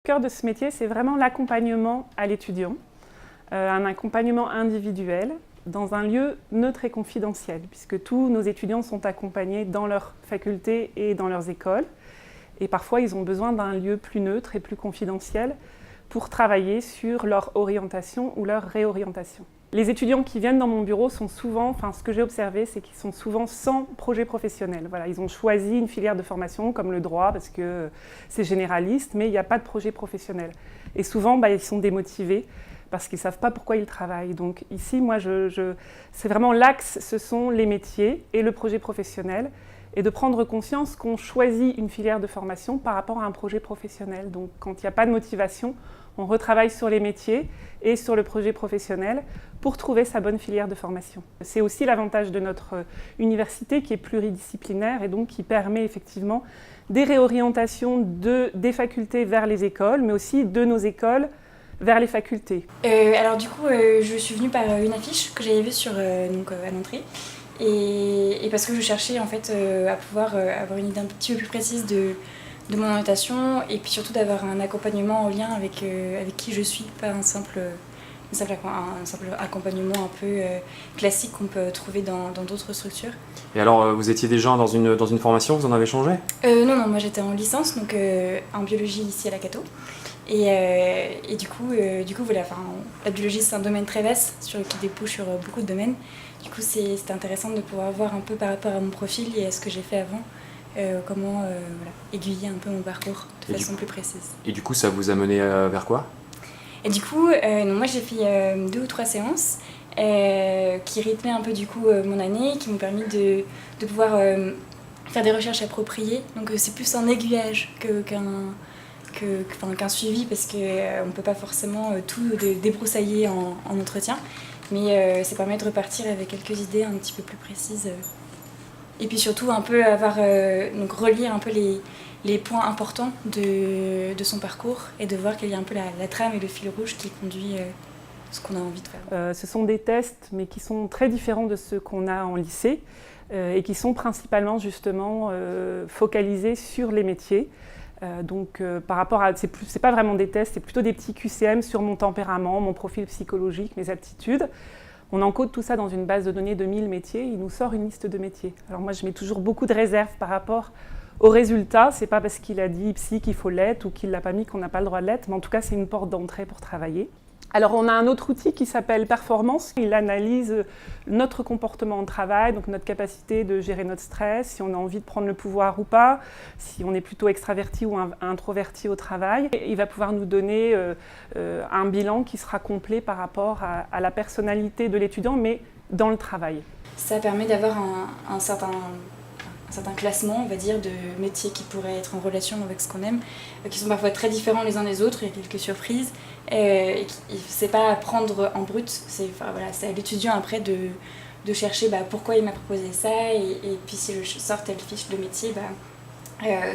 Le cœur de ce métier, c'est vraiment l'accompagnement à l'étudiant, un accompagnement individuel dans un lieu neutre et confidentiel, puisque tous nos étudiants sont accompagnés dans leur faculté et dans leurs écoles. Et parfois, ils ont besoin d'un lieu plus neutre et plus confidentiel pour travailler sur leur orientation ou leur réorientation. Les étudiants qui viennent dans mon bureau sont souvent, ce que j'ai observé, c'est qu'ils sont souvent sans projet professionnel. Voilà, ils ont choisi une filière de formation comme le droit parce que c'est généraliste, mais il n'y a pas de projet professionnel. Et souvent, ils sont démotivés parce qu'ils ne savent pas pourquoi ils travaillent. Donc ici, moi, c'est vraiment l'axe, ce sont les métiers et le projet professionnel, et de prendre conscience qu'on choisit une filière de formation par rapport à un projet professionnel. Donc quand il n'y a pas de motivation, on retravaille sur les métiers et sur le projet professionnel pour trouver sa bonne filière de formation. C'est aussi l'avantage de notre université qui est pluridisciplinaire et donc qui permet effectivement des réorientations des facultés vers les écoles, mais aussi de nos écoles vers les facultés. Alors du coup, je suis venue par une affiche que j'avais vue à l'entrée. Et parce que je cherchais en fait à pouvoir avoir une idée un petit peu plus précise de mon orientation, et puis surtout d'avoir un accompagnement en lien avec qui je suis, pas un simple accompagnement un peu classique qu'on peut trouver dans d'autres structures. Et alors, vous étiez déjà dans une formation, vous en avez changé ? Non, moi j'étais en licence, donc en biologie ici à la Cato. Et du coup voilà, la biologie c'est un domaine très vaste qui débouche sur beaucoup de domaines. Du coup c'était intéressant de pouvoir voir un peu par rapport à mon profil et à ce que j'ai fait avant, comment aiguiller un peu mon parcours de façon plus précise. Et du coup ça vous a mené vers quoi ? Et du coup, moi j'ai fait 2 ou 3 séances qui rythmaient un peu du coup mon année, qui m'ont permis de pouvoir faire des recherches appropriées. Donc c'est plus un aiguillage qu'un suivi, parce qu'on ne peut pas forcément tout débroussailler en entretien, mais ça permet de repartir avec quelques idées un petit peu plus précises. Et puis surtout un peu relire un peu les points importants de son parcours et de voir qu'il y a un peu la trame et le fil rouge qui conduit ce qu'on a envie de faire. Ce sont des tests, mais qui sont très différents de ceux qu'on a en lycée et qui sont principalement justement focalisés sur les métiers. Par rapport à, c'est pas vraiment des tests, c'est plutôt des petits QCM sur mon tempérament, mon profil psychologique, mes aptitudes. On encode tout ça dans une base de données de 1000 métiers, il nous sort une liste de métiers. Alors moi je mets toujours beaucoup de réserves par rapport aux résultats, c'est pas parce qu'il a dit psy qu'il faut l'être ou qu'il l'a pas mis qu'on n'a pas le droit de l'être, mais en tout cas c'est une porte d'entrée pour travailler. Alors on a un autre outil qui s'appelle Performance, il analyse notre comportement au travail, donc notre capacité de gérer notre stress, si on a envie de prendre le pouvoir ou pas, si on est plutôt extraverti ou introverti au travail. Et il va pouvoir nous donner un bilan qui sera complet par rapport à la personnalité de l'étudiant, mais dans le travail. Ça permet d'avoir un certain classement, on va dire, de métiers qui pourraient être en relation avec ce qu'on aime, qui sont parfois très différents les uns des autres, il y a quelques surprises. C'est pas à prendre en brut, c'est à l'étudiant après de chercher pourquoi il m'a proposé ça, et puis si je sors telle fiche de métier,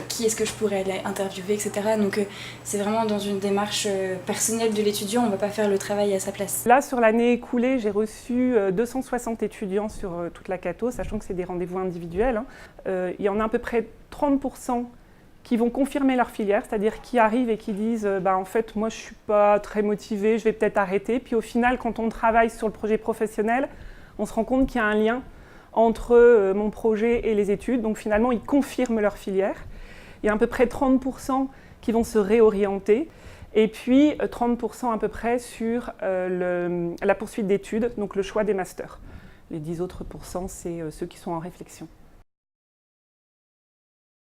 qui est-ce que je pourrais aller interviewer, etc. Donc c'est vraiment dans une démarche personnelle de l'étudiant, on ne va pas faire le travail à sa place. Là, sur l'année écoulée, j'ai reçu 260 étudiants sur toute la Cato, sachant que c'est des rendez-vous individuels. Il y en a à peu près 30% qui vont confirmer leur filière, c'est-à-dire qui arrivent et qui disent en fait, moi je ne suis pas très motivée, je vais peut-être arrêter. Puis au final, quand on travaille sur le projet professionnel, on se rend compte qu'il y a un lien entre mon projet et les études. Donc finalement, ils confirment leur filière. Il y a à peu près 30% qui vont se réorienter. Et puis 30% à peu près sur la poursuite d'études, donc le choix des masters. Les 10 autres %, c'est ceux qui sont en réflexion.